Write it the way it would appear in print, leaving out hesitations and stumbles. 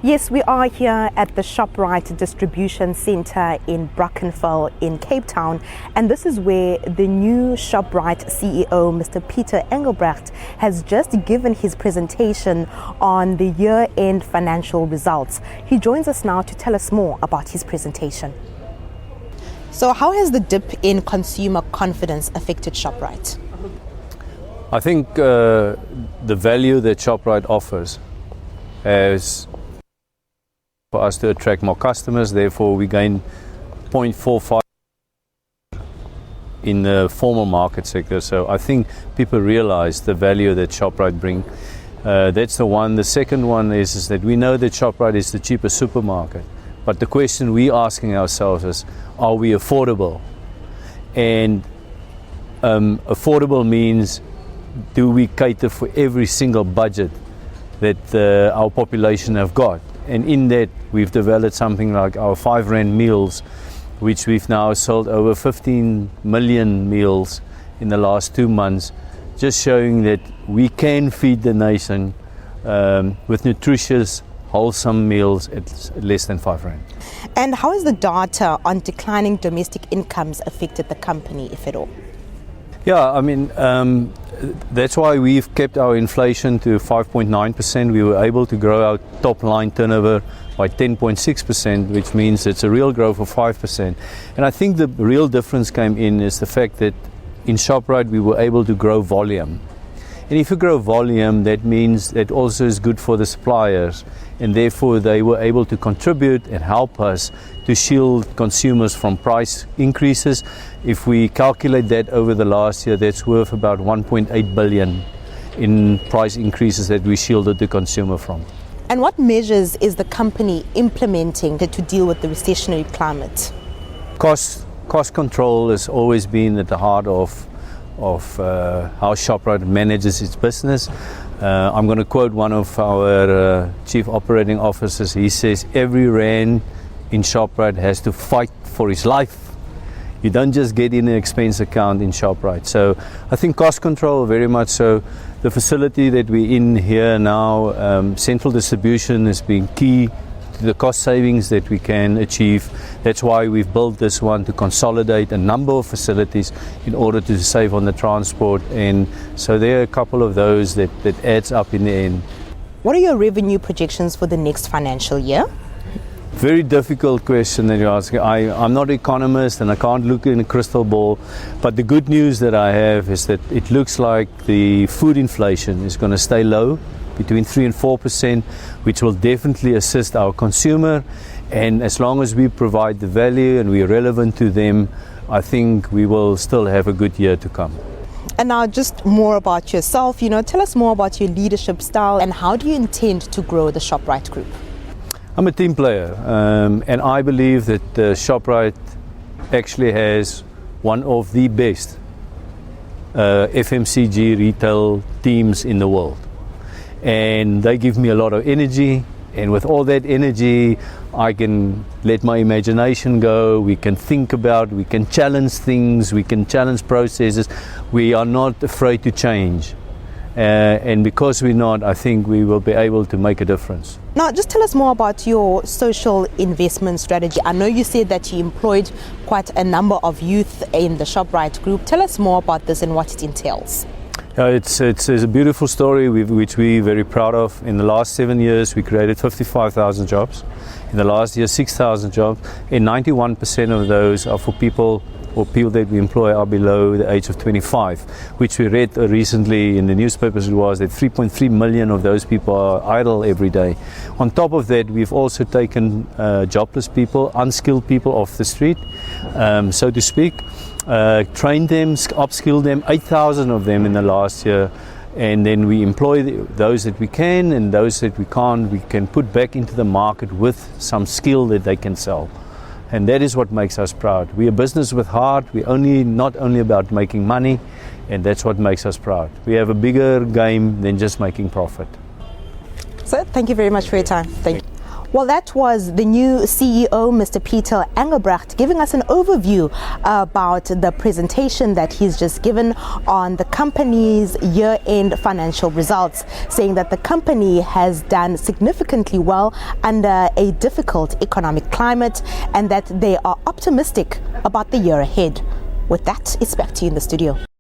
Yes, we are here at the Shoprite Distribution Centre in Brackenfell in Cape Town, and this is where the new Shoprite CEO, Mr. Pieter Engelbrecht, has just given his presentation on the year-end financial results. He joins us now to tell us more about his presentation. So how has the dip in consumer confidence affected Shoprite? I think the value that Shoprite offers has for us to attract more customers, therefore we gain 0.45 in the formal market sector. So I think people realize the value that Shoprite bring. That's the one. The second one is that we know that Shoprite is the cheapest supermarket. But the question we're asking ourselves is, are we affordable? And affordable means, do we cater for every single budget that our population have got? And in that, we've developed something like our 5 Rand meals, which we've now sold over 15 million meals in the last 2 months, just showing that we can feed the nation with nutritious, wholesome meals at less than 5 Rand. And how has the data on declining domestic incomes affected the company, if at all? Yeah, I mean, that's why we've kept our inflation to 5.9%. We were able to grow our top line turnover by 10.6%, which means it's a real growth of 5%. And I think the real difference came in is the fact that in Shoprite we were able to grow volume. And if you grow volume, that means that also is good for the suppliers, and therefore they were able to contribute and help us to shield consumers from price increases. If we calculate that over the last year, that's worth about 1.8 billion in price increases that we shielded the consumer from. And what measures is the company implementing to deal with the recessionary climate? Cost control has always been at the heart of how Shoprite manages its business. I'm going to quote one of our chief operating officers. He says, every rand in Shoprite has to fight for his life. You don't just get in an expense account in Shoprite. So I think cost control, very much so. The facility that we're in here now, central distribution, has been key to the cost savings that we can achieve. That's why we've built this one, to consolidate a number of facilities in order to save on the transport. And so there are a couple of those that adds up in the end. What are your revenue projections for the next financial year? Very difficult question that you're asking. I'm not an economist and I can't look in a crystal ball, but the good news that I have is that it looks like the food inflation is going to stay low, between 3 and 4%, which will definitely assist our consumer. And as long as we provide the value and we're relevant to them, I think we will still have a good year to come. And now just more about yourself, tell us more about your leadership style and how do you intend to grow the Shoprite Group? I'm a team player, and I believe that Shoprite actually has one of the best FMCG retail teams in the world. And they give me a lot of energy, and with all that energy I can let my imagination go. We can think about, we can challenge things, we can challenge processes. We are not afraid to change. And because we're not, I think we will be able to make a difference. Now, just tell us more about your social investment strategy. I know you said that you employed quite a number of youth in the Shoprite Group. Tell us more about this and what it entails. It's a beautiful story which we're very proud of. In the last 7 years, we created 55,000 jobs. In the last year, 6,000 jobs. And 91% of those are for people that we employ are below the age of 25, which we read recently in the newspapers. It was that 3.3 million of those people are idle every day. On top of that, we've also taken jobless people, unskilled people off the street, so to speak, trained them, upskilled them, 8,000 of them in the last year. And then we employ those that we can, and those that we can't, we can put back into the market with some skill that they can sell. And that is what makes us proud. We're a business with heart. We're not only about making money, and that's what makes us proud. We have a bigger game than just making profit. So, thank you very much for your time. Thank you. Well, that was the new CEO, Mr. Pieter Engelbrecht, giving us an overview about the presentation that he's just given on the company's year-end financial results, saying that the company has done significantly well under a difficult economic climate and that they are optimistic about the year ahead. With that, it's back to you in the studio.